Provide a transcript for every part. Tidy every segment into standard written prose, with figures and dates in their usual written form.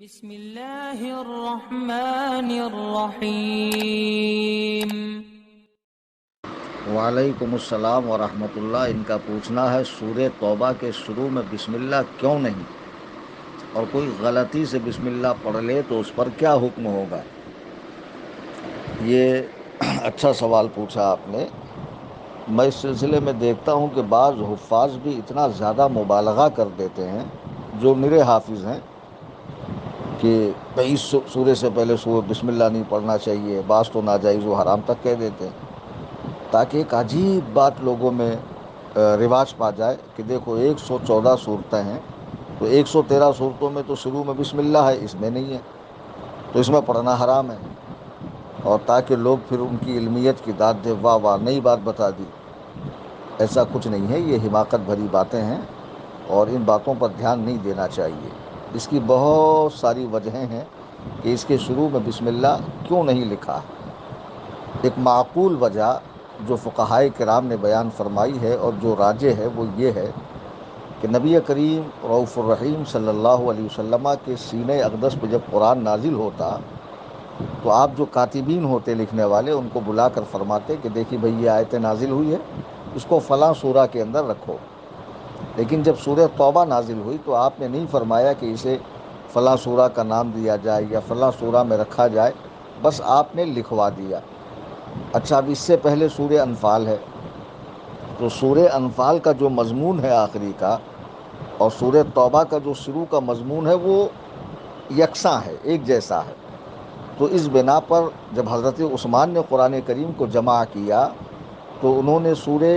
بسم اللہ الرحمن الرحیم۔ وعلیکم السلام ورحمۃ اللہ۔ ان کا پوچھنا ہے سورہ توبہ کے شروع میں بسم اللہ کیوں نہیں، اور کوئی غلطی سے بسم اللہ پڑھ لے تو اس پر کیا حکم ہوگا؟ یہ اچھا سوال پوچھا آپ نے۔ میں اس سلسلے میں دیکھتا ہوں کہ بعض حفاظ بھی اتنا زیادہ مبالغہ کر دیتے ہیں جو نرے حافظ ہیں کہ اس سورے سے پہلے سورہ بسم اللہ نہیں پڑھنا چاہیے، بعض تو ناجائز و حرام تک کہہ دیتے ہیں، تاکہ ایک عجیب بات لوگوں میں رواج پا جائے کہ دیکھو 114 صورتیں ہیں تو 113 صورتوں میں تو شروع میں بسم اللہ ہے، اس میں نہیں ہے، تو اس میں پڑھنا حرام ہے، اور تاکہ لوگ پھر ان کی علمیت کی داد دے، واہ واہ نئی بات بتا دی۔ ایسا کچھ نہیں ہے، یہ حماقت بھری باتیں ہیں اور ان باتوں پر دھیان نہیں دینا چاہیے۔ اس کی بہت ساری وجہیں ہیں کہ اس کے شروع میں بسم اللہ کیوں نہیں لکھا ہے۔ ایک معقول وجہ جو فقہائے کرام نے بیان فرمائی ہے اور جو راجح ہے وہ یہ ہے کہ نبی کریم رؤوف الرحیم صلی اللہ علیہ وسلم کے سینہ اقدس پہ جب قرآن نازل ہوتا تو آپ جو کاتبین ہوتے لکھنے والے ان کو بلا کر فرماتے کہ دیکھیے بھئی یہ آیت نازل ہوئی ہے، اس کو فلاں سورہ کے اندر رکھو۔ لیکن جب سورہ توبہ نازل ہوئی تو آپ نے نہیں فرمایا کہ اسے فلاں سورہ کا نام دیا جائے یا فلاں سورہ میں رکھا جائے، بس آپ نے لکھوا دیا۔ اچھا، اب اس سے پہلے سورہ انفال ہے، تو سورہ انفال کا جو مضمون ہے آخری کا اور سورہ توبہ کا جو شروع کا مضمون ہے وہ یکساں ہے، ایک جیسا ہے۔ تو اس بنا پر جب حضرت عثمان نے قرآن کریم کو جمع کیا تو انہوں نے سورہ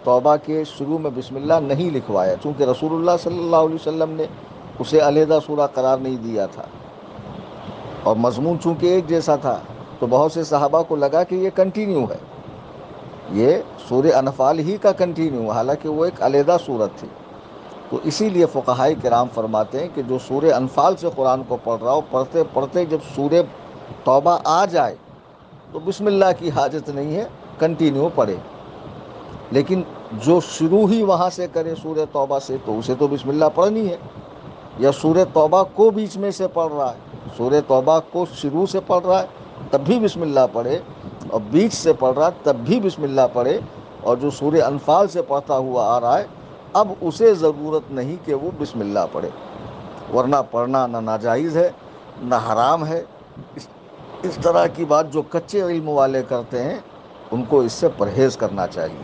توبہ کے شروع میں بسم اللہ نہیں لکھوایا، چونکہ رسول اللہ صلی اللہ علیہ وسلم نے اسے علیحدہ سورہ قرار نہیں دیا تھا، اور مضمون چونکہ ایک جیسا تھا تو بہت سے صحابہ کو لگا کہ یہ کنٹینیو ہے، یہ سورہ انفال ہی کا کنٹینیو، حالانکہ وہ ایک علیحدہ سورت تھی۔ تو اسی لیے فقہائے کرام فرماتے ہیں کہ جو سورہ انفال سے قرآن کو پڑھ رہا ہو، پڑھتے پڑھتے جب سورہ توبہ آ جائے تو بسم اللہ کی حاجت نہیں ہے، کنٹینیو پڑھے۔ لیکن جو شروع ہی وہاں سے کرے سورہ توبہ سے تو اسے تو بسم اللہ پڑھنی ہے، یا سورہ توبہ کو بیچ میں سے پڑھ رہا ہے، سورہ توبہ کو شروع سے پڑھ رہا ہے تب بھی بسم اللہ پڑھے، اور بیچ سے پڑھ رہا ہے تب بھی بسم اللہ پڑھے، اور جو سورہ انفال سے پڑھتا ہوا آ رہا ہے اب اسے ضرورت نہیں کہ وہ بسم اللہ پڑھے، ورنہ پڑھنا نہ ناجائز ہے نہ حرام ہے۔ اس طرح کی بات جو کچے علم والے کرتے ہیں ان کو اس سے پرہیز کرنا چاہیے۔